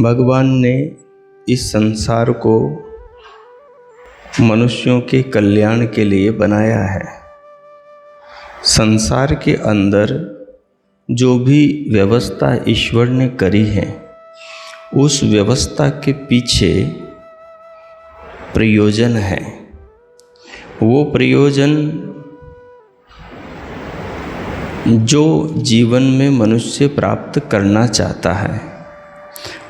भगवान ने इस संसार को मनुष्यों के कल्याण के लिए बनाया है। संसार के अंदर जो भी व्यवस्था ईश्वर ने करी है, उस व्यवस्था के पीछे प्रयोजन है। वो प्रयोजन जो जीवन में मनुष्य प्राप्त करना चाहता है।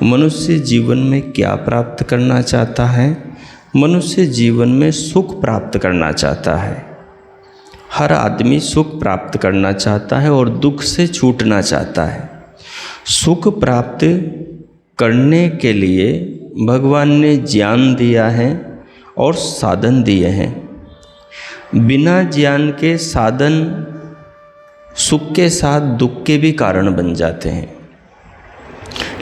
मनुष्य जीवन में क्या प्राप्त करना चाहता है? मनुष्य जीवन में सुख प्राप्त करना चाहता है। हर आदमी सुख प्राप्त करना चाहता है और दुख से छूटना चाहता है। सुख प्राप्त करने के लिए भगवान ने ज्ञान दिया है और साधन दिए हैं। बिना ज्ञान के साधन सुख के साथ दुख के भी कारण बन जाते हैं।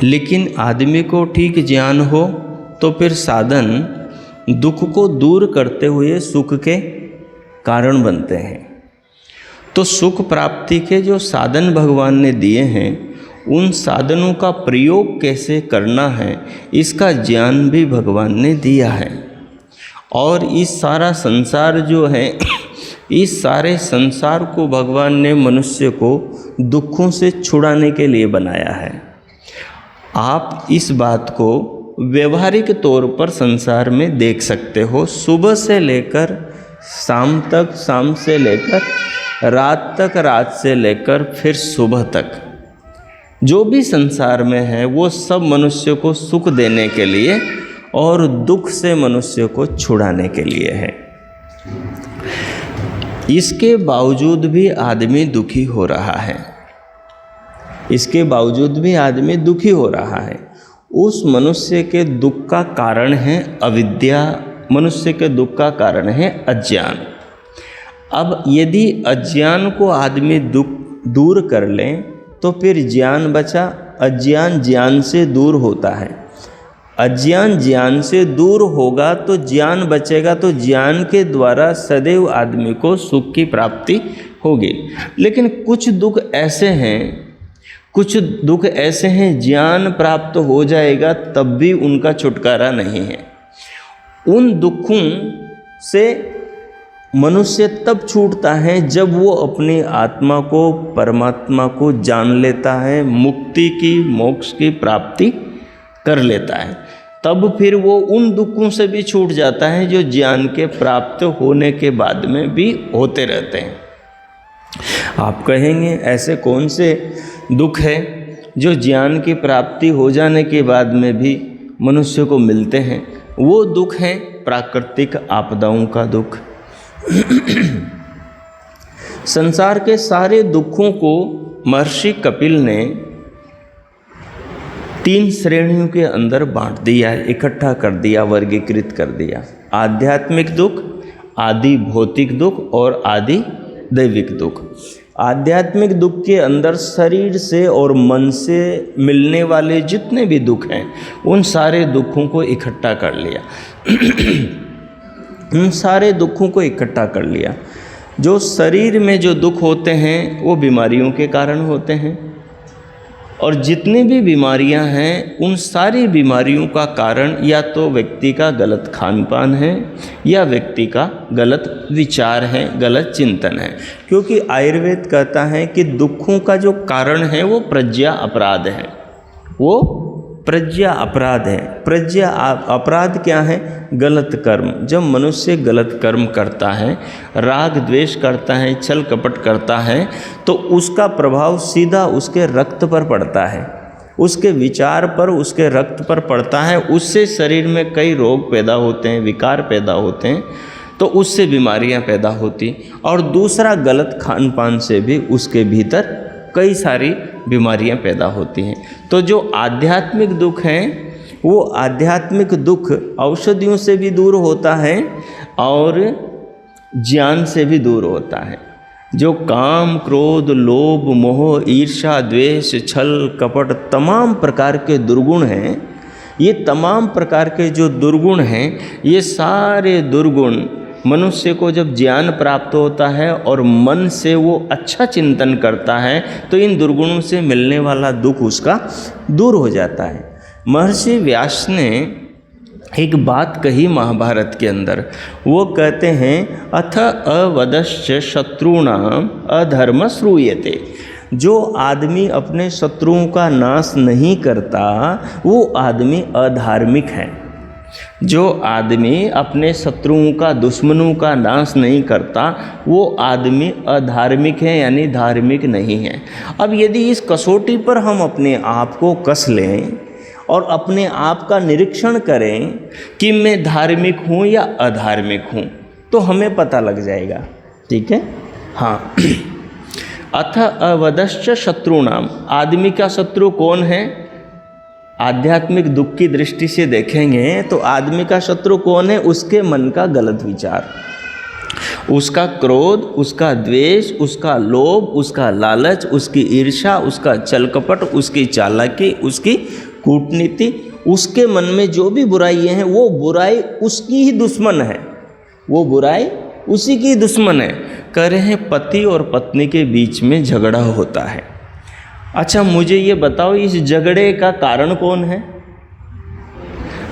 लेकिन आदमी को ठीक ज्ञान हो तो फिर साधन दुख को दूर करते हुए सुख के कारण बनते हैं। तो सुख प्राप्ति के जो साधन भगवान ने दिए हैं, उन साधनों का प्रयोग कैसे करना है, इसका ज्ञान भी भगवान ने दिया है। और इस सारा संसार जो है, इस सारे संसार को भगवान ने मनुष्य को दुखों से छुड़ाने के लिए बनाया है। आप इस बात को व्यवहारिक तौर पर संसार में देख सकते हो। सुबह से लेकर शाम तक, शाम से लेकर रात तक, रात से लेकर फिर सुबह तक, जो भी संसार में है वो सब मनुष्य को सुख देने के लिए और दुख से मनुष्य को छुड़ाने के लिए है। इसके बावजूद भी आदमी दुखी हो रहा है। इसके बावजूद भी आदमी दुखी हो रहा है। उस मनुष्य के दुख का कारण है अविद्या। मनुष्य के दुख का कारण है अज्ञान। अब यदि अज्ञान को आदमी दूर कर ले तो फिर ज्ञान बचा। अज्ञान ज्ञान से दूर होता है। अज्ञान ज्ञान से दूर होगा तो ज्ञान बचेगा, तो ज्ञान के द्वारा सदैव आदमी को सुख की प्राप्ति होगी। लेकिन कुछ दुख ऐसे हैं ज्ञान प्राप्त हो जाएगा तब भी उनका छुटकारा नहीं है। उन दुखों से मनुष्य तब छूटता है जब वो अपनी आत्मा को, परमात्मा को जान लेता है, मुक्ति की, मोक्ष की प्राप्ति कर लेता है। तब फिर वो उन दुखों से भी छूट जाता है जो ज्ञान के प्राप्त होने के बाद में भी होते रहते हैं। आप कहेंगे ऐसे कौन से दुख है जो ज्ञान की प्राप्ति हो जाने के बाद में भी मनुष्य को मिलते हैं? वो दुख है प्राकृतिक आपदाओं का दुख। संसार के सारे दुखों को महर्षि कपिल ने 3 श्रेणियों के अंदर बांट दिया, इकट्ठा कर दिया, वर्गीकृत कर दिया। आध्यात्मिक दुख, आदि भौतिक दुख और आदि दैविक दुख। आध्यात्मिक दुख के अंदर शरीर से और मन से मिलने वाले जितने भी दुख हैं, उन सारे दुखों को इकट्ठा कर लिया। उन सारे दुखों को इकट्ठा कर लिया। जो शरीर में जो दुख होते हैं वो बीमारियों के कारण होते हैं, और जितनी भी बीमारियां हैं उन सारी बीमारियों का कारण या तो व्यक्ति का गलत खान पान है या व्यक्ति का गलत विचार है, गलत चिंतन है। क्योंकि आयुर्वेद कहता है कि दुखों का जो कारण है वो प्रज्ञा अपराध है। वो प्रज्ञा अपराध है। प्रज्ञा अपराध क्या है? गलत कर्म। जब मनुष्य गलत कर्म करता है, राग द्वेष करता है, छल कपट करता है, तो उसका प्रभाव सीधा उसके रक्त पर पड़ता है, उसके विचार पर, उसके रक्त पर पड़ता है। उससे शरीर में कई रोग पैदा होते हैं, विकार पैदा होते हैं, तो उससे बीमारियां पैदा होती। और दूसरा गलत खान पान से भी उसके भीतर कई सारी बीमारियां पैदा होती हैं। तो जो आध्यात्मिक दुख हैं, वो आध्यात्मिक दुख औषधियों से भी दूर होता है और ज्ञान से भी दूर होता है। जो काम, क्रोध, लोभ, मोह, ईर्ष्या, द्वेष, छल, कपट, तमाम प्रकार के दुर्गुण हैं, ये तमाम प्रकार के जो दुर्गुण हैं, ये सारे दुर्गुण मनुष्य को जब ज्ञान प्राप्त होता है और मन से वो अच्छा चिंतन करता है, तो इन दुर्गुणों से मिलने वाला दुख उसका दूर हो जाता है। महर्षि व्यास ने एक बात कही महाभारत के अंदर, वो कहते हैं अथ अवदश्च शत्रुणाम अधर्म श्रूयते। जो आदमी अपने शत्रुओं का नाश नहीं करता वो आदमी अधार्मिक है। जो आदमी अपने शत्रुओं का, दुश्मनों का नाश नहीं करता वो आदमी अधार्मिक है, यानी धार्मिक नहीं है। अब यदि इस कसौटी पर हम अपने आप को कस लें और अपने आप का निरीक्षण करें कि मैं धार्मिक हूँ या अधार्मिक हूँ, तो हमें पता लग जाएगा। ठीक है, हाँ। अथ अवदश्च शत्रुणाम, आदमी का शत्रु कौन है? आध्यात्मिक दुख की दृष्टि से देखेंगे तो आदमी का शत्रु कौन है? उसके मन का गलत विचार, उसका क्रोध, उसका द्वेष, उसका लोभ, उसका लालच, उसकी ईर्ष्या, उसका छल कपट, उसकी चालाकी, उसकी कूटनीति, उसके मन में जो भी बुराइयां हैं वो बुराई उसकी ही दुश्मन है, वो बुराई उसी की दुश्मन है। कह रहे हैं पति और पत्नी के बीच में झगड़ा होता है। अच्छा मुझे ये बताओ, इस झगड़े का कारण कौन है?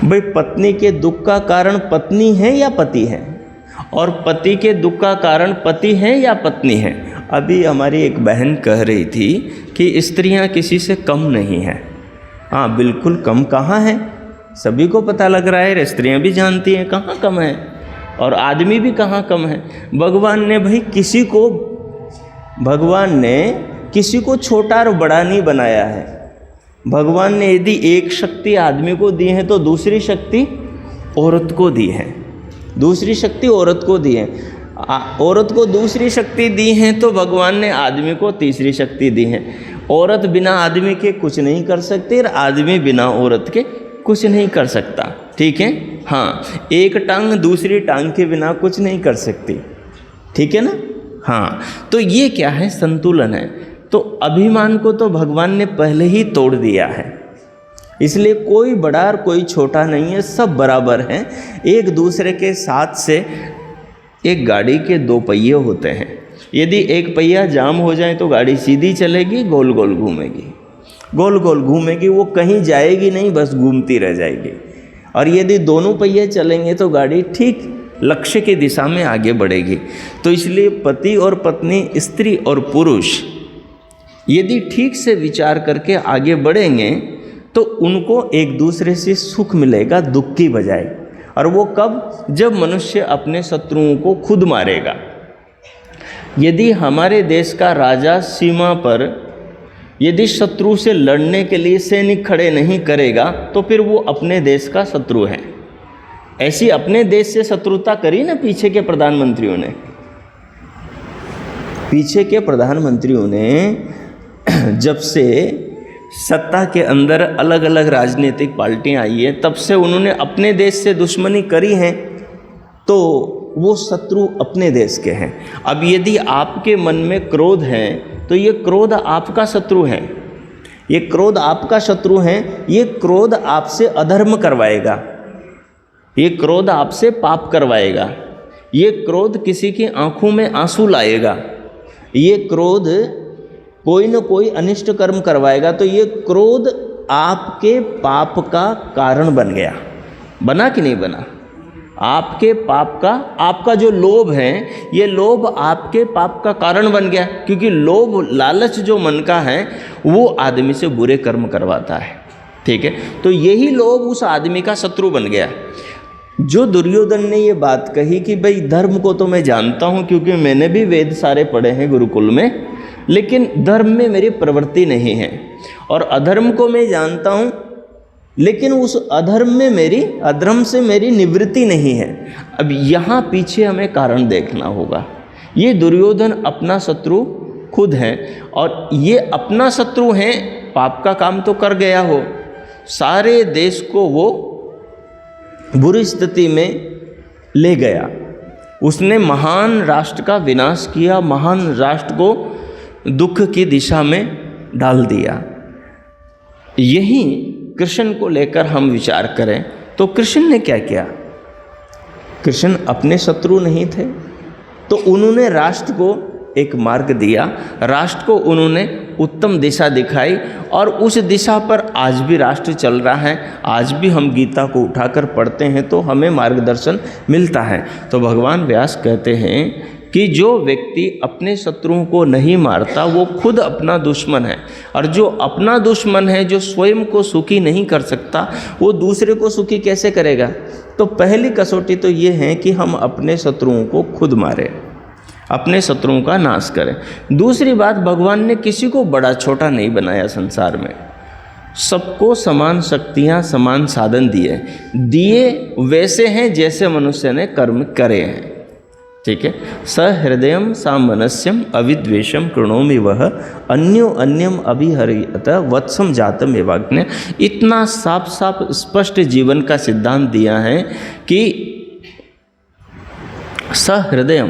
भाई पत्नी के दुख का कारण पत्नी है या पति है? और पति के दुख का कारण पति है या पत्नी है? अभी हमारी एक बहन कह रही थी कि स्त्रियां किसी से कम नहीं है। हाँ बिल्कुल कम कहाँ है, सभी को पता लग रहा है, स्त्रियां भी जानती हैं कहाँ कम है और आदमी भी कहाँ कम है। भगवान ने भाई किसी को छोटा और बड़ा नहीं बनाया है। भगवान ने यदि एक शक्ति आदमी को दी है तो दूसरी शक्ति औरत को दी है, दूसरी शक्ति औरत को दी है। औरत को दूसरी शक्ति दी है तो भगवान ने आदमी को तीसरी शक्ति दी है। औरत बिना आदमी के कुछ नहीं कर सकती और आदमी बिना औरत के कुछ नहीं कर सकता। ठीक है, हाँ। एक टांग दूसरी टांग के बिना कुछ नहीं कर सकती। ठीक है ना, हाँ। तो ये क्या है? संतुलन है। तो अभिमान को तो भगवान ने पहले ही तोड़ दिया है, इसलिए कोई बड़ा और कोई छोटा नहीं है, सब बराबर हैं। एक दूसरे के साथ से एक गाड़ी के दो पहिए होते हैं, यदि एक पहिया जाम हो जाए तो गाड़ी सीधी चलेगी, गोल गोल घूमेगी, गोल गोल घूमेगी, वो कहीं जाएगी नहीं, बस घूमती रह जाएगी। और यदि दोनों पहिए चलेंगे तो गाड़ी ठीक लक्ष्य की दिशा में आगे बढ़ेगी। तो इसलिए पति और पत्नी, स्त्री और पुरुष यदि ठीक से विचार करके आगे बढ़ेंगे तो उनको एक दूसरे से सुख मिलेगा दुख की बजाय। और वो कब? जब मनुष्य अपने शत्रुओं को खुद मारेगा। यदि हमारे देश का राजा सीमा पर यदि शत्रु से लड़ने के लिए सैनिक खड़े नहीं करेगा तो फिर वो अपने देश का शत्रु है। ऐसी अपने देश से शत्रुता करी ना पीछे के प्रधानमंत्रियों ने। पीछे के प्रधानमंत्रियों ने जब से सत्ता के अंदर अलग अलग राजनीतिक पार्टियां आई है तब से उन्होंने अपने देश से दुश्मनी करी है, तो वो शत्रु अपने देश के हैं। अब यदि आपके मन में क्रोध है तो ये क्रोध आपका शत्रु है, ये क्रोध आपका शत्रु है। ये क्रोध आपसे अधर्म करवाएगा, ये क्रोध आपसे पाप करवाएगा, ये क्रोध किसी की आंखों में आंसू लाएगा, ये क्रोध कोई न कोई अनिष्ट कर्म करवाएगा। तो ये क्रोध आपके पाप का कारण बन गया, बना कि नहीं बना? आपके पाप का, आपका जो लोभ है ये लोभ आपके पाप का कारण बन गया, क्योंकि लोभ, लालच जो मन का है वो आदमी से बुरे कर्म करवाता है। ठीक है, तो यही लोभ उस आदमी का शत्रु बन गया। जो दुर्योधन ने ये बात कही कि भाई धर्म को तो मैं जानता हूँ क्योंकि मैंने भी वेद सारे पढ़े हैं गुरुकुल में, लेकिन धर्म में मेरी प्रवृत्ति नहीं है, और अधर्म को मैं जानता हूँ लेकिन उस अधर्म से मेरी निवृत्ति नहीं है। अब यहाँ पीछे हमें कारण देखना होगा। ये दुर्योधन अपना शत्रु खुद है, और ये अपना शत्रु है, पाप का काम तो कर गया हो, सारे देश को वो बुरी स्थिति में ले गया। उसने महान राष्ट्र का विनाश किया, महान राष्ट्र को दुख की दिशा में डाल दिया। यही कृष्ण को लेकर हम विचार करें तो कृष्ण ने क्या किया? कृष्ण अपने शत्रु नहीं थे, तो उन्होंने राष्ट्र को एक मार्ग दिया, राष्ट्र को उन्होंने उत्तम दिशा दिखाई और उस दिशा पर आज भी राष्ट्र चल रहा है। आज भी हम गीता को उठाकर पढ़ते हैं तो हमें मार्गदर्शन मिलता है। तो भगवान व्यास कहते हैं कि जो व्यक्ति अपने शत्रुओं को नहीं मारता वो खुद अपना दुश्मन है, और जो अपना दुश्मन है, जो स्वयं को सुखी नहीं कर सकता, वो दूसरे को सुखी कैसे करेगा। तो पहली कसौटी तो ये है कि हम अपने शत्रुओं को खुद मारें, अपने शत्रुओं का नाश करें। दूसरी बात, भगवान ने किसी को बड़ा छोटा नहीं बनाया संसार में, सबको समान शक्तियाँ, समान साधन दिए वैसे हैं जैसे मनुष्य ने कर्म करे हैं। ठीक है। सहृदयम सामनस्यम अविद्वेषम कृणोमि वह अन्यो अन्यम अभिहरियत वत्सम जातम एवाग्न्य। इतना साफ साफ स्पष्ट जीवन का सिद्धांत दिया है कि सहृदयम,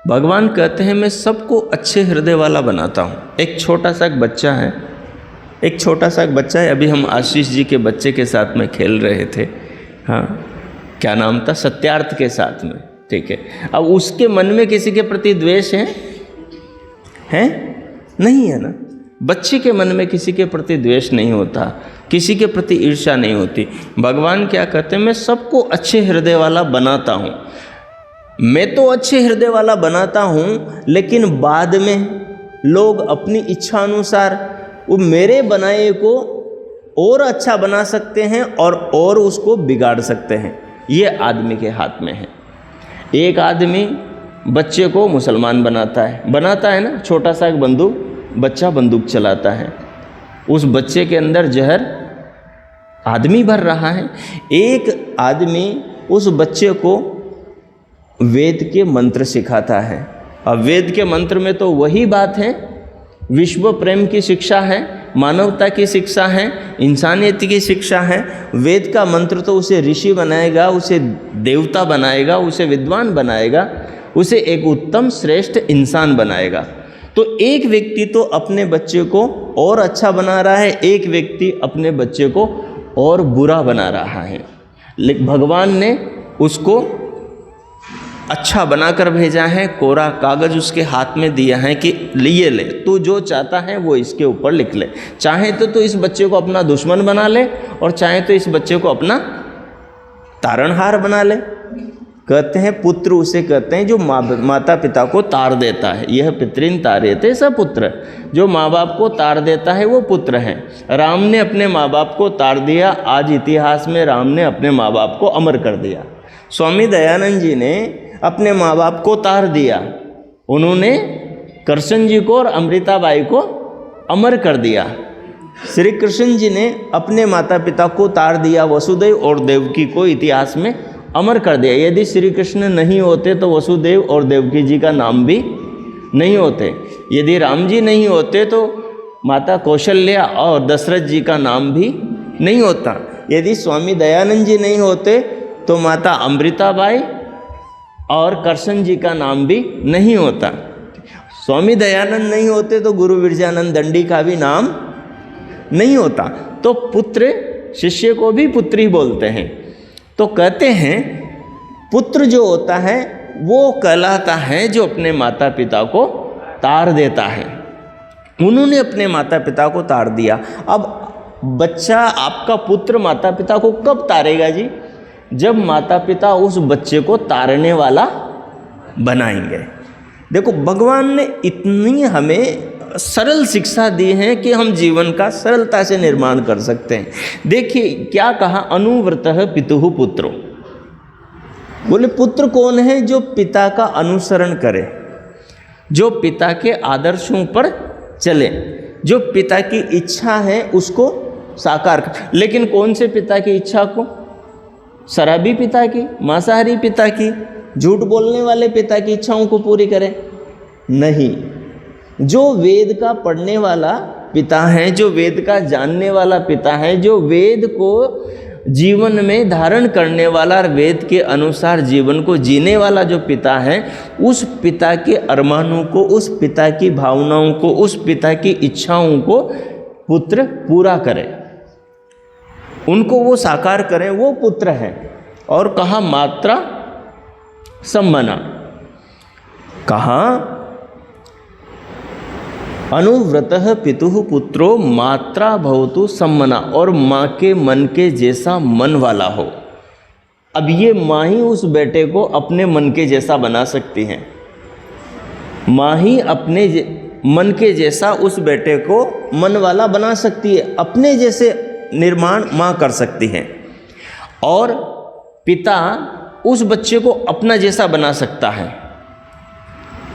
भगवान कहते हैं मैं सबको अच्छे हृदय वाला बनाता हूँ। एक छोटा सा बच्चा है, अभी हम आशीष जी के बच्चे के साथ में खेल रहे थे, हाँ क्या नाम था, सत्यार्थ के साथ में। ठीक है। अब उसके मन में किसी के प्रति द्वेष है? नहीं है ना। बच्चे के मन में किसी के प्रति द्वेष नहीं होता, किसी के प्रति ईर्ष्या नहीं होती। भगवान क्या कहते हैं, मैं सबको अच्छे हृदय वाला बनाता हूँ। मैं तो अच्छे हृदय वाला बनाता हूँ, लेकिन बाद में लोग अपनी इच्छा अनुसार वो मेरे बनाए को और अच्छा बना सकते हैं और उसको बिगाड़ सकते हैं। ये आदमी के हाथ में है। एक आदमी बच्चे को मुसलमान बनाता है ना, छोटा सा एक बच्चा बंदूक चलाता है, उस बच्चे के अंदर जहर आदमी भर रहा है। एक आदमी उस बच्चे को वेद के मंत्र सिखाता है। अब वेद के मंत्र में तो वही बात है, विश्व प्रेम की शिक्षा है, मानवता की शिक्षा है, इंसानियत की शिक्षा है। वेद का मंत्र तो उसे ऋषि बनाएगा, उसे देवता बनाएगा, उसे विद्वान बनाएगा, उसे एक उत्तम श्रेष्ठ इंसान बनाएगा। तो एक व्यक्ति तो अपने बच्चे को और अच्छा बना रहा है, एक व्यक्ति अपने बच्चे को और बुरा बना रहा है। लेकिन भगवान ने उसको अच्छा बनाकर भेजा है, कोरा कागज उसके हाथ में दिया है कि लिए ले, तू जो चाहता है वो इसके ऊपर लिख ले। चाहे तो इस बच्चे को अपना दुश्मन बना ले, और चाहे तो इस बच्चे को अपना तारणहार बना ले। कहते हैं पुत्र उसे कहते हैं जो माता पिता को तार देता है। यह पितृन तारेते स पुत्र, जो माँ बाप को तार देता है वो पुत्र है। राम ने अपने माँ बाप को तार दिया, आज इतिहास में राम ने अपने माँ बाप को अमर कर दिया। स्वामी दयानंद जी ने अपने माँ बाप को तार दिया, उन्होंने कृष्ण जी को और अमृताबाई को अमर कर दिया। श्री कृष्ण जी ने अपने माता पिता को तार दिया, वसुदेव और देवकी को इतिहास में अमर कर दिया। यदि श्री कृष्ण नहीं होते तो वसुदेव और देवकी जी का नाम भी नहीं होते। यदि राम जी नहीं होते तो माता कौशल्या और दशरथ जी का नाम भी नहीं होता। यदि स्वामी दयानंद जी नहीं होते तो माता अमृताबाई और कृष्ण जी का नाम भी नहीं होता। स्वामी दयानंद नहीं होते तो गुरु विरजानंद दंडी का भी नाम नहीं होता। तो पुत्र शिष्य को भी पुत्री बोलते हैं। तो कहते हैं पुत्र जो होता है वो कहलाता है जो अपने माता पिता को तार देता है। उन्होंने अपने माता पिता को तार दिया। अब बच्चा, आपका पुत्र माता पिता को कब तारेगा जी? जब माता पिता उस बच्चे को तारने वाला बनाएंगे। देखो भगवान ने इतनी हमें सरल शिक्षा दी है कि हम जीवन का सरलता से निर्माण कर सकते हैं। देखिए क्या कहा, अनुव्रतः पितुः पुत्रो। बोले पुत्र कौन है? जो पिता का अनुसरण करे, जो पिता के आदर्शों पर चले, जो पिता की इच्छा है उसको साकार कर। लेकिन कौन से पिता की इच्छा को? शराबी पिता की, मांसाहारी पिता की, झूठ बोलने वाले पिता की इच्छाओं को पूरी करे? नहीं। जो वेद का पढ़ने वाला पिता है, जो वेद का जानने वाला पिता है, जो वेद को जीवन में धारण करने वाला, वेद के अनुसार जीवन को जीने वाला जो पिता है, उस पिता के अरमानों को, उस पिता की भावनाओं को, उस पिता की इच्छाओं को पुत्र पूरा करे, उनको वो साकार करें, वो पुत्र है। और कहा मात्रा सम्मना, कहा अनुव्रतः पितुः पुत्रो मात्रा भवतु सम्मना, और माँ के मन के जैसा मन वाला हो। अब ये माँ ही उस बेटे को अपने मन के जैसा बना सकती हैं। माँ ही अपने मन के जैसा उस बेटे को मन वाला बना सकती है, अपने जैसे निर्माण माँ कर सकती है। और पिता उस बच्चे को अपना जैसा बना सकता है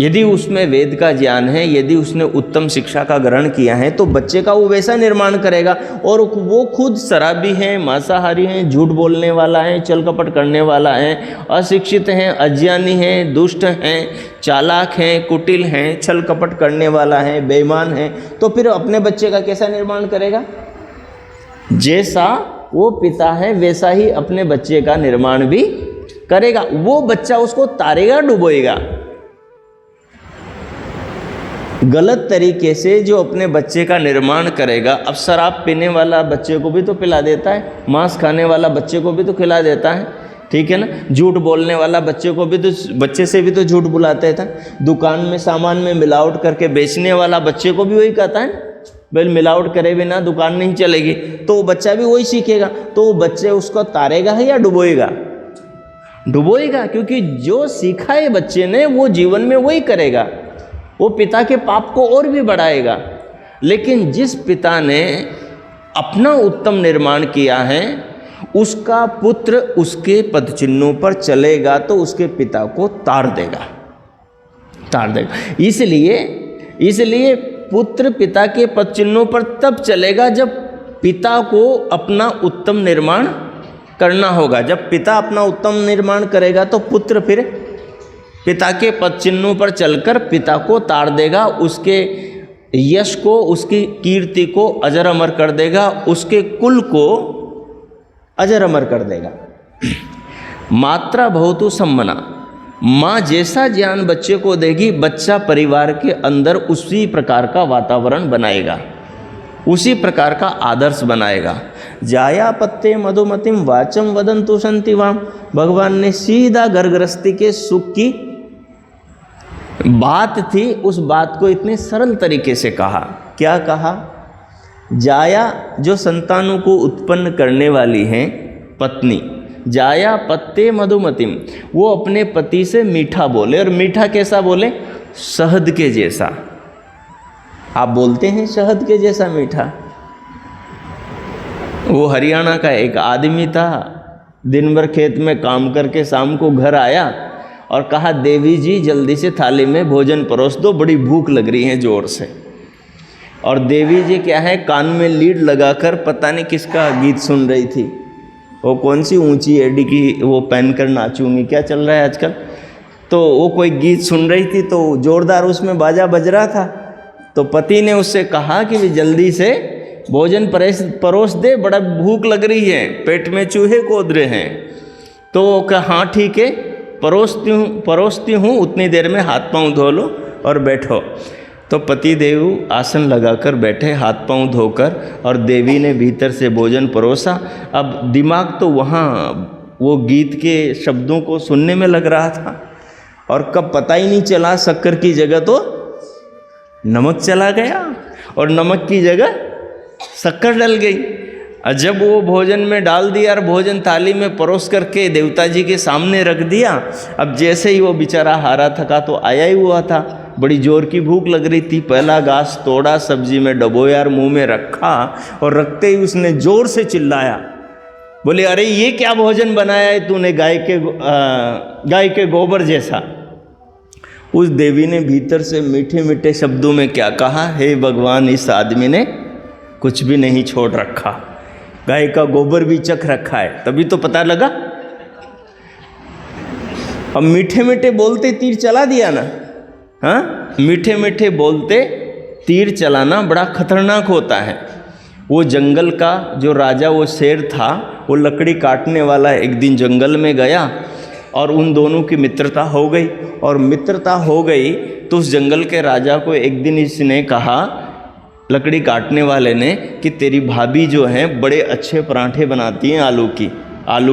यदि उसमें वेद का ज्ञान है, यदि उसने उत्तम शिक्षा का ग्रहण किया है तो बच्चे का वो वैसा निर्माण करेगा। और वो खुद शराबी है, मांसाहारी है, झूठ बोलने वाला है, छल कपट करने वाला है, अशिक्षित हैं, अज्ञानी हैं, दुष्ट हैं, चालाक हैं, कुटिल हैं, छल कपट करने वाला है, बेईमान है, तो फिर अपने बच्चे का कैसा निर्माण करेगा? जैसा वो पिता है वैसा ही अपने बच्चे का निर्माण भी करेगा। वो बच्चा उसको तारेगा, डुबोएगा। गलत तरीके से जो अपने बच्चे का निर्माण करेगा, अब शराब पीने वाला बच्चे को भी तो पिला देता है, मांस खाने वाला बच्चे को भी तो खिला देता है, ठीक है ना। झूठ बोलने वाला बच्चे को भी तो, बच्चे से भी तो झूठ बुलाते था। दुकान में सामान में मिलावट करके बेचने वाला बच्चे को भी वही कहता है, भाई मिलावट करे बिना दुकान नहीं चलेगी, तो बच्चा भी वही सीखेगा। तो बच्चे उसको तारेगा है या डुबोएगा? डुबोएगा, क्योंकि जो सीखा है बच्चे ने वो जीवन में वही करेगा, वो पिता के पाप को और भी बढ़ाएगा। लेकिन जिस पिता ने अपना उत्तम निर्माण किया है उसका पुत्र उसके पदचिन्हों पर चलेगा तो उसके पिता को तार देगा। इसलिए पुत्र पिता के पदचिन्हों पर तब चलेगा जब पिता को अपना उत्तम निर्माण करना होगा। जब पिता अपना उत्तम निर्माण करेगा तो पुत्र फिर पिता के पदचिन्हों पर चलकर पिता को तार देगा, उसके यश को, उसकी कीर्ति को अजर अमर कर देगा, उसके कुल को अजर अमर कर देगा। मात्रा भवतु सम्मना, माँ जैसा ज्ञान बच्चे को देगी, बच्चा परिवार के अंदर उसी प्रकार का वातावरण बनाएगा, उसी प्रकार का आदर्श बनाएगा। जाया पत्ते मधुमतिम वाचम वदंतु संतिवाम, भगवान ने सीधा घर गृहस्थी के सुख की बात थी, उस बात को इतने सरल तरीके से कहा। क्या कहा? जाया जो संतानों को उत्पन्न करने वाली हैं पत्नी, जाया पत्ते मधुमतिम, वो अपने पति से मीठा बोले। और मीठा कैसा बोले? शहद के जैसा। आप बोलते हैं शहद के जैसा मीठा। वो हरियाणा का एक आदमी था, दिन भर खेत में काम करके शाम को घर आया और कहा देवी जी जल्दी से थाली में भोजन परोस दो, बड़ी भूख लग रही है जोर से। और देवी जी क्या है, कान में लीड लगाकर पता नहीं किसका गीत सुन रही थी, वो कौन सी ऊंची एडी की वो पहनकर नाचूंगी, क्या चल रहा है आजकल, तो वो कोई गीत सुन रही थी, तो जोरदार उसमें बाजा बज रहा था। तो पति ने उससे कहा कि भी जल्दी से भोजन परोस दे, बड़ा भूख लग रही है, पेट में चूहे कूद रहे हैं। तो वो कहा हाँ ठीक है, परोसती हूँ, उतनी देर में हाथ पांव धो लो और बैठो। तो पति देव आसन लगाकर बैठे हाथ पांव धोकर, और देवी ने भीतर से भोजन परोसा। अब दिमाग तो वहाँ वो गीत के शब्दों को सुनने में लग रहा था, और कब पता ही नहीं चला शक्कर की जगह तो नमक चला गया और नमक की जगह शक्कर डल गई। और जब वो भोजन में डाल दिया और भोजन थाली में परोस करके देवता जी के सामने रख दिया, अब जैसे ही वो बेचारा हारा थका तो आया ही हुआ था, बड़ी जोर की भूख लग रही थी, पहला घास तोड़ा, सब्जी में डबोया और मुंह में रखा, और रखते ही उसने जोर से चिल्लाया, बोले अरे ये क्या भोजन बनाया है तूने, गाय के गोबर जैसा। उस देवी ने भीतर से मीठे मीठे शब्दों में क्या कहा, हे भगवान इस आदमी ने कुछ भी नहीं छोड़ रखा, गाय का गोबर भी चख रखा है, तभी तो पता लगा। अब मीठे मीठे बोलते तीर चला दिया ना। हाँ, मीठे मीठे बोलते तीर चलाना बड़ा खतरनाक होता है। वो जंगल का जो राजा, वो शेर था, वो लकड़ी काटने वाला एक दिन जंगल में गया और उन दोनों की मित्रता हो गई। और मित्रता हो गई तो उस जंगल के राजा को एक दिन इसने कहा, लकड़ी काटने वाले ने, कि तेरी भाभी जो है बड़े अच्छे पराठे बनाती हैं आलू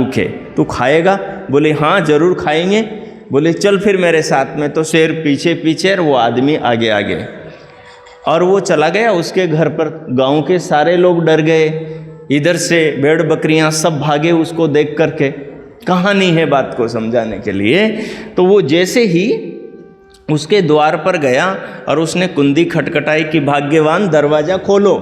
के, तू खाएगा? बोले हाँ जरूर खाएंगे। बोले चल फिर मेरे साथ में। तो शेर पीछे पीछे और वो आदमी आगे आगे। और वो चला गया उसके घर पर। गांव के सारे लोग डर गए, इधर से भेड़ बकरियां सब भागे उसको देख करके। कहानी है बात को समझाने के लिए। तो वो जैसे ही उसके द्वार पर गया और उसने कुंडी खटखटाई कि भाग्यवान दरवाज़ा खोलो,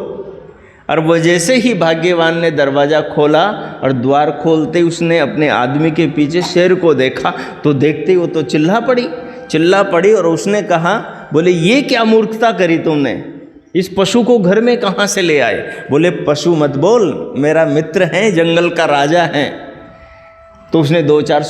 और वो जैसे ही भाग्यवान ने दरवाज़ा खोला और द्वार खोलते उसने अपने आदमी के पीछे शेर को देखा, तो देखते ही वो तो चिल्ला पड़ी और उसने कहा, बोले ये क्या मूर्खता करी तुमने, इस पशु को घर में कहाँ से ले आए। बोले पशु मत बोल, मेरा मित्र है, जंगल का राजा है। तो उसने दो चार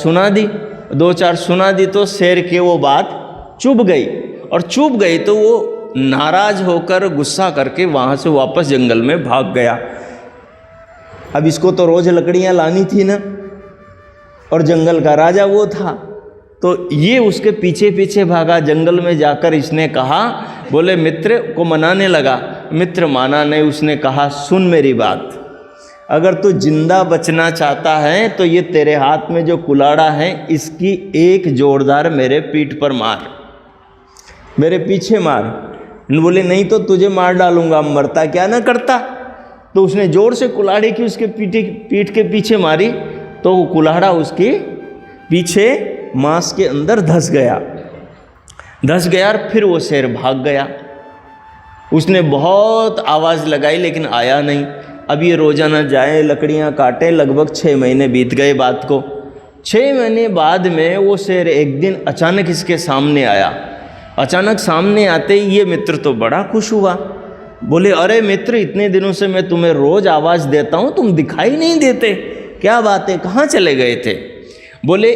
सुना दी तो शेर के वो बात चुभ गई, और चुभ गई तो वो नाराज होकर गुस्सा करके वहाँ से वापस जंगल में भाग गया। अब इसको तो रोज लकड़ियाँ लानी थी ना, और जंगल का राजा वो था, तो ये उसके पीछे पीछे भागा। जंगल में जाकर इसने कहा, बोले मित्र को मनाने लगा, मित्र माना नहीं। उसने कहा सुन मेरी बात, अगर तू जिंदा बचना चाहता है तो ये तेरे हाथ में जो कुल्हाड़ा है इसकी एक जोरदार मेरे पीठ पर मार, मेरे पीछे मार। बोले नहीं तो तुझे मार डालूंगा, मरता क्या ना करता। तो उसने जोर से कुल्हाड़ी की उसके पीठ के पीछे मारी, तो वो कुल्हाड़ा उसके पीछे मांस के अंदर धंस गया और फिर वो शेर भाग गया। उसने बहुत आवाज़ लगाई लेकिन आया नहीं। अब ये रोजाना जाए लकड़ियाँ काटे, लगभग 6 महीने बीत गए बात को। 6 महीने बाद में वो शेर एक दिन अचानक इसके सामने आया। अचानक सामने आते ही ये मित्र तो बड़ा खुश हुआ। बोले अरे मित्र, इतने दिनों से मैं तुम्हें रोज़ आवाज़ देता हूँ, तुम दिखाई नहीं देते, क्या बात है, कहाँ चले गए थे। बोले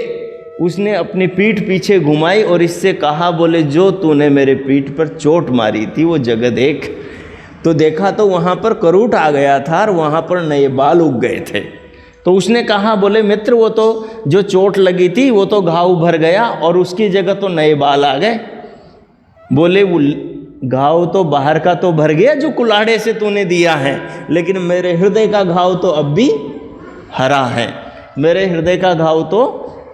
उसने अपनी पीठ पीछे घुमाई और इससे कहा, बोले जो तूने मेरे पीठ पर चोट मारी थी वो जगह देख। तो देखा तो वहाँ पर करूट आ गया था और वहाँ पर नए बाल उग गए थे। तो उसने कहा, बोले मित्र वो तो जो चोट लगी थी वो तो घाव भर गया और उसकी जगह तो नए बाल आ गए। बोले वो घाव तो बाहर का तो भर गया जो कुल्हाड़े से तूने दिया है, लेकिन मेरे हृदय का घाव तो अब भी हरा है, मेरे हृदय का घाव तो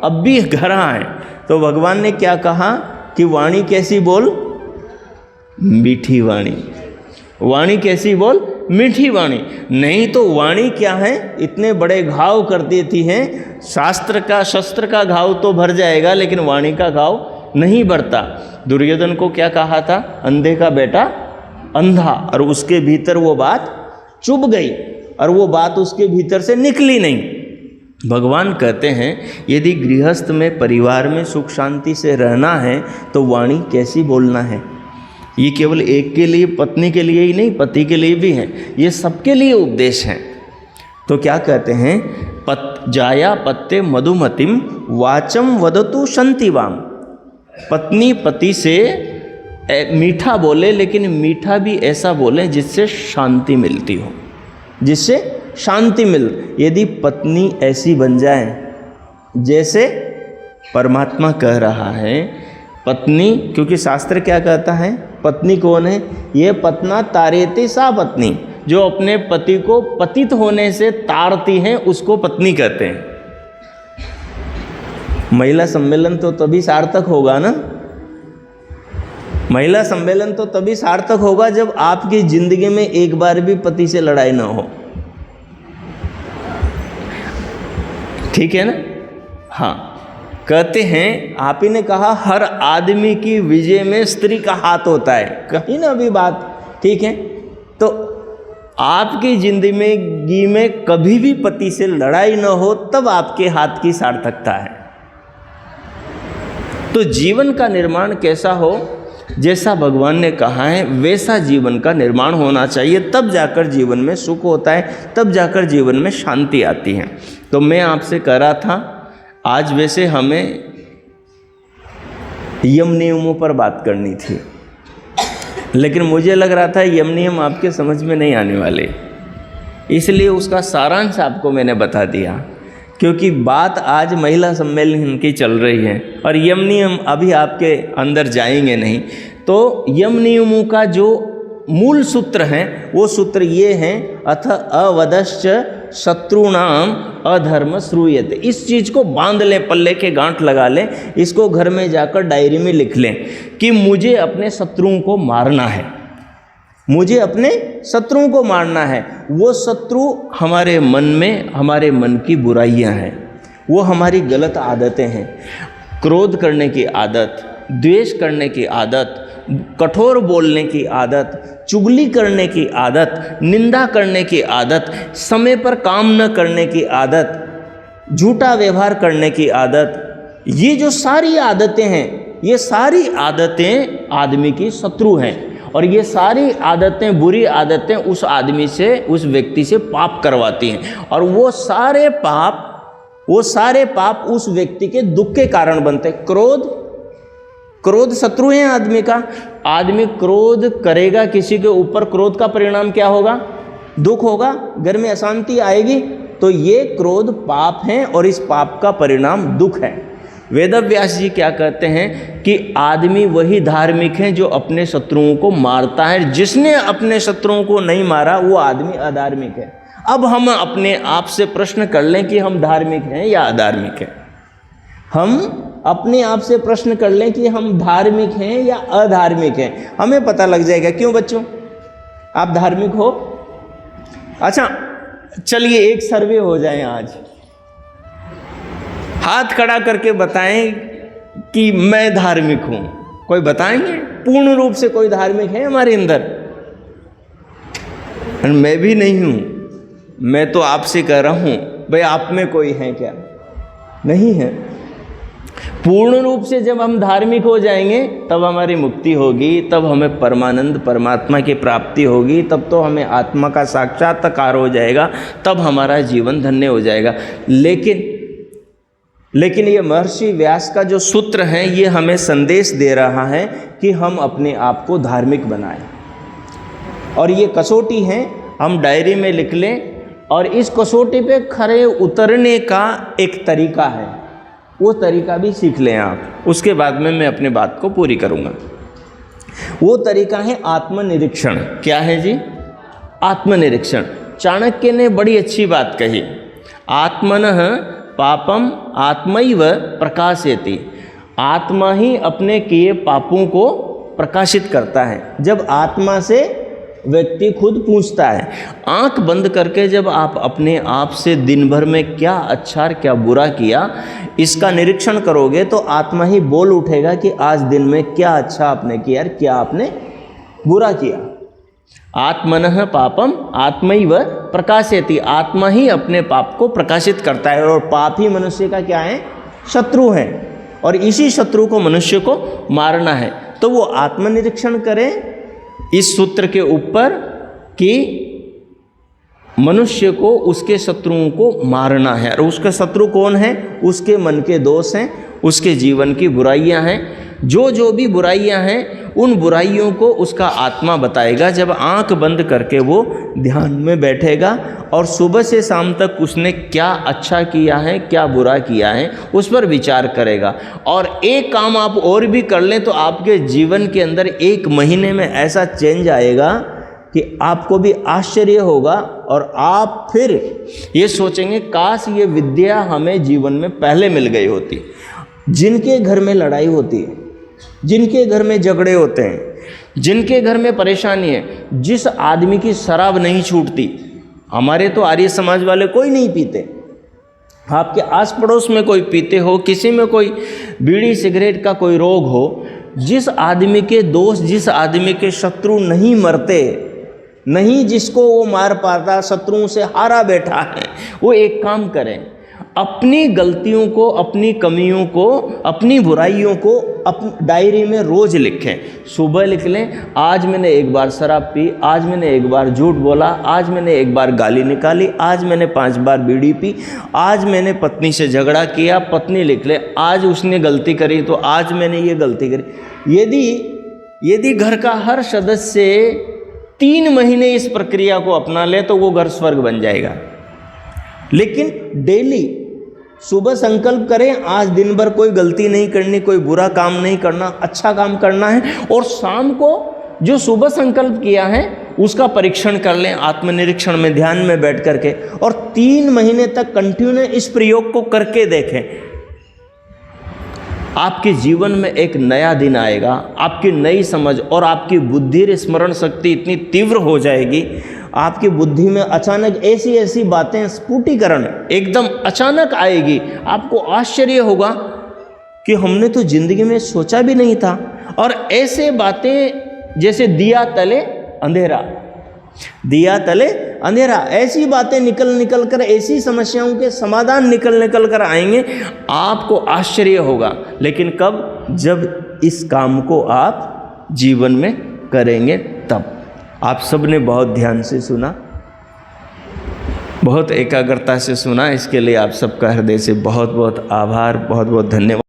अब भी हरा है। तो भगवान ने क्या कहा कि वाणी कैसी बोल, मीठी वाणी। वाणी कैसी बोल, मीठी वाणी। नहीं तो वाणी क्या है, इतने बड़े घाव कर देती हैं। शस्त्र का घाव तो भर जाएगा लेकिन वाणी का घाव नहीं भरता। दुर्योधन को क्या कहा था, अंधे का बेटा अंधा, और उसके भीतर वो बात चुभ गई और वो बात उसके भीतर से निकली नहीं। भगवान कहते हैं यदि गृहस्थ में परिवार में सुख शांति से रहना है तो वाणी कैसी बोलना है। ये केवल एक के लिए, पत्नी के लिए ही नहीं, पति के लिए भी है, ये सबके लिए उपदेश है। तो क्या कहते हैं, जाया पत्ते मधुमतिम वाचम वदतु शांतिवाम। पत्नी पति से मीठा बोले, लेकिन मीठा भी ऐसा बोले जिससे शांति मिलती हो, जिससे शांति मिल। यदि पत्नी ऐसी बन जाए जैसे परमात्मा कह रहा है, पत्नी, क्योंकि शास्त्र क्या कहता है, पत्नी कौन है, ये पत्ना तारेति सा पत्नी, जो अपने पति को पतित होने से तारती है उसको पत्नी कहते हैं। महिला सम्मेलन तो तभी सार्थक होगा ना, महिला सम्मेलन तो तभी सार्थक होगा जब आपकी जिंदगी में एक बार भी पति से लड़ाई ना हो। ठीक है ना। हाँ, कहते हैं, आप ही ने कहा हर आदमी की विजय में स्त्री का हाथ होता है, कहीं ना भी बात, ठीक है। तो आपकी जिंदगी में कभी भी पति से लड़ाई न हो तब आपके हाथ की सार्थकता है। तो जीवन का निर्माण कैसा हो, जैसा भगवान ने कहा है वैसा जीवन का निर्माण होना चाहिए, तब जाकर जीवन में सुख होता है, तब जाकर जीवन में शांति आती है। तो मैं आपसे कह रहा था, आज वैसे हमें यम नियमों पर बात करनी थी, लेकिन मुझे लग रहा था यम नियम आपके समझ में नहीं आने वाले, इसलिए उसका सारांश आपको मैंने बता दिया। क्योंकि बात आज महिला सम्मेलन की चल रही है और यम नियम अभी आपके अंदर जाएंगे नहीं। तो यम नियमों का जो मूल सूत्र है वो सूत्र ये हैं, अथ अवदश्च शत्रुणाम अधर्म श्रूयते। इस चीज़ को बांध लें, पल्ले के गांठ लगा लें, इसको घर में जाकर डायरी में लिख लें कि मुझे अपने शत्रुओं को मारना है। मुझे अपने शत्रुओं को मारना है। वो शत्रु हमारे मन में, हमारे मन की बुराइयां हैं, वो हमारी गलत आदतें हैं। क्रोध करने की आदत, द्वेष करने की आदत, कठोर बोलने की आदत, चुगली करने की आदत, निंदा करने की आदत, समय पर काम न करने की आदत, झूठा व्यवहार करने की आदत, ये जो सारी आदतें हैं, ये सारी आदतें आदमी की शत्रु हैं। और ये सारी आदतें, बुरी आदतें उस आदमी से, उस व्यक्ति से पाप करवाती हैं। और वो सारे पाप उस व्यक्ति के दुख के कारण बनते हैं। क्रोध शत्रु है आदमी का। आदमी क्रोध करेगा किसी के ऊपर, क्रोध का परिणाम क्या होगा? दुख होगा, घर में अशांति आएगी। तो ये क्रोध पाप है और इस पाप का परिणाम दुख है। वेदव्यास जी क्या कहते हैं कि आदमी वही धार्मिक है जो अपने शत्रुओं को मारता है। जिसने अपने शत्रुओं को नहीं मारा वो आदमी अधार्मिक है। अब हम अपने आप से प्रश्न कर लें कि हम धार्मिक हैं या अधार्मिक हैं। हम अपने आप से प्रश्न कर लें कि हम धार्मिक हैं या अधार्मिक हैं, हमें पता लग जाएगा। क्यों बच्चों, आप धार्मिक हो? अच्छा चलिए एक सर्वे हो जाए आज। हाथ खड़ा करके बताएं कि मैं धार्मिक हूं। कोई बताएंगे? पूर्ण रूप से कोई धार्मिक है हमारे अंदर? मैं भी नहीं हूं। मैं तो आपसे कह रहा हूं, भाई आप में कोई है क्या? नहीं है। पूर्ण रूप से जब हम धार्मिक हो जाएंगे तब हमारी मुक्ति होगी, तब हमें परमानंद परमात्मा की प्राप्ति होगी, तब तो हमें आत्मा का साक्षात्कार हो जाएगा, तब हमारा जीवन धन्य हो जाएगा। लेकिन ये महर्षि व्यास का जो सूत्र है ये हमें संदेश दे रहा है कि हम अपने आप को धार्मिक बनाएं। और ये कसौटी है, हम डायरी में लिख लें। और इस कसौटी पे खरे उतरने का एक तरीका है, वो तरीका भी सीख लें आप। उसके बाद में मैं अपने बात को पूरी करूँगा। वो तरीका है आत्मनिरीक्षण। क्या है जी? आत्मनिरीक्षण। चाणक्य ने बड़ी अच्छी बात कही, आत्मनः पापम आत्मैव प्रकाशयति। आत्मा ही अपने किए पापों को प्रकाशित करता है। जब आत्मा से व्यक्ति खुद पूछता है, आंख बंद करके जब आप अपने आप से दिन भर में क्या अच्छा और क्या बुरा किया इसका निरीक्षण करोगे तो आत्मा ही बोल उठेगा कि आज दिन में क्या अच्छा आपने किया और क्या आपने बुरा किया। आत्मनः पापम आत्मैव प्रकाशयति। आत्मा ही अपने पाप को प्रकाशित करता है। और पाप ही मनुष्य का क्या है? शत्रु है। और इसी शत्रु को मनुष्य को मारना है। तो वो आत्मनिरीक्षण करें इस सूत्र के ऊपर कि मनुष्य को उसके शत्रुओं को मारना है। और उसका शत्रु कौन है? उसके मन के दोष हैं, उसके जीवन की बुराइयां हैं। जो भी बुराइयां हैं उन बुराइयों को उसका आत्मा बताएगा। जब आंख बंद करके वो ध्यान में बैठेगा और सुबह से शाम तक उसने क्या अच्छा किया है, क्या बुरा किया है, उस पर विचार करेगा। और एक काम आप और भी कर लें तो आपके जीवन के अंदर 1 महीने में ऐसा चेंज आएगा कि आपको भी आश्चर्य होगा। और आप फिर ये सोचेंगे काश ये विद्या हमें जीवन में पहले मिल गई होती। जिनके घर में लड़ाई होती है, जिनके घर में झगड़े होते हैं, जिनके घर में परेशानी है, जिस आदमी की शराब नहीं छूटती, हमारे तो आर्य समाज वाले कोई नहीं पीते, आपके आस पड़ोस में कोई पीते हो, किसी में कोई बीड़ी सिगरेट का कोई रोग हो, जिस आदमी के दोस्त, जिस आदमी के शत्रु नहीं मरते, नहीं जिसको वो मार पाता, शत्रुओं से हारा बैठा है, वो एक काम करें, अपनी गलतियों को, अपनी कमियों को, अपनी बुराइयों को अपनी डायरी में रोज़ लिखें। सुबह लिख लें, आज मैंने एक बार शराब पी, आज मैंने एक बार झूठ बोला, आज मैंने एक बार गाली निकाली, आज मैंने 5 बार बीड़ी पी, आज मैंने पत्नी से झगड़ा किया। पत्नी लिख ले, आज उसने गलती करी तो आज मैंने ये गलती करी। यदि घर का हर सदस्य 3 महीने इस प्रक्रिया को अपना ले तो वो घर स्वर्ग बन जाएगा। लेकिन डेली सुबह संकल्प करें, आज दिन भर कोई गलती नहीं करनी, कोई बुरा काम नहीं करना, अच्छा काम करना है। और शाम को जो सुबह संकल्प किया है उसका परीक्षण कर लें आत्मनिरीक्षण में, ध्यान में बैठ करके। और 3 महीने तक कंटिन्यू इस प्रयोग को करके देखें। आपके जीवन में एक नया दिन आएगा, आपकी नई समझ और आपकी बुद्धि स्मरण शक्ति इतनी तीव्र हो जाएगी, आपकी बुद्धि में अचानक ऐसी ऐसी बातें स्फुटीकरण एकदम अचानक आएगी। आपको आश्चर्य होगा कि हमने तो जिंदगी में सोचा भी नहीं था। और ऐसे बातें जैसे दिया तले अंधेरा, दिया तले अंधेरा, ऐसी बातें निकल कर, ऐसी समस्याओं के समाधान निकल कर आएंगे, आपको आश्चर्य होगा। लेकिन कब? जब इस काम को आप जीवन में करेंगे तब। आप सब ने बहुत ध्यान से सुना, बहुत एकाग्रता से सुना, इसके लिए आप सबका हृदय से बहुत बहुत आभार, बहुत बहुत धन्यवाद।